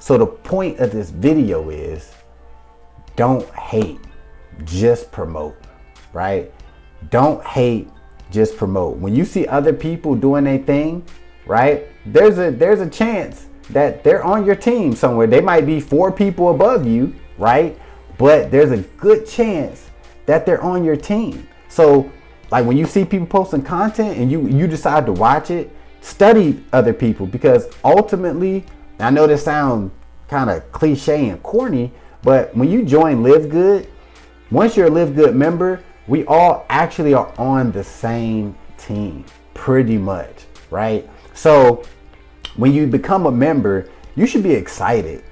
So the point of this video is, don't hate, just promote, right? Don't hate, just promote. When you see other people doing their thing, right, there's a chance that they're on your team somewhere. They might be 4 people above you, right? But there's a good chance that they're on your team. So like when you see people posting content and you decide to watch it, study other people, because ultimately, I know this sounds kind of cliche and corny, but when you join LiveGood, once you're a LiveGood member, we all actually are on the same team, pretty much, right? So when you become a member, you should be excited,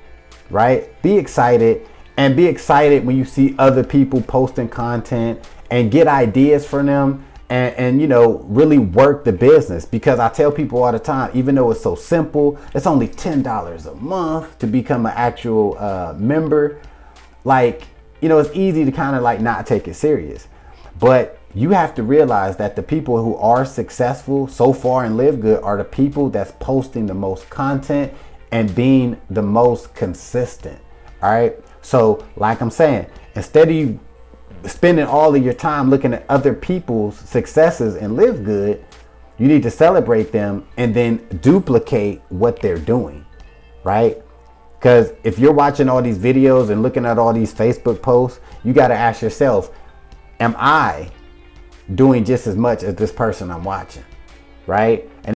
right? Be excited, and be excited when you see other people posting content and get ideas from them, and you know, really work the business. Because I tell people all the time, even though it's so simple, it's only $10 a month to become an actual member. Like, you know, it's easy to kind of like not take it serious, but you have to realize that the people who are successful so far in LiveGood are the people that's posting the most content and being the most consistent. All right. So like I'm saying, instead of you spending all of your time looking at other people's successes in LiveGood, you need to celebrate them and then duplicate what they're doing, right? Because if you're watching all these videos and looking at all these Facebook posts, you got to ask yourself, am I doing just as much as this person I'm watching, right? And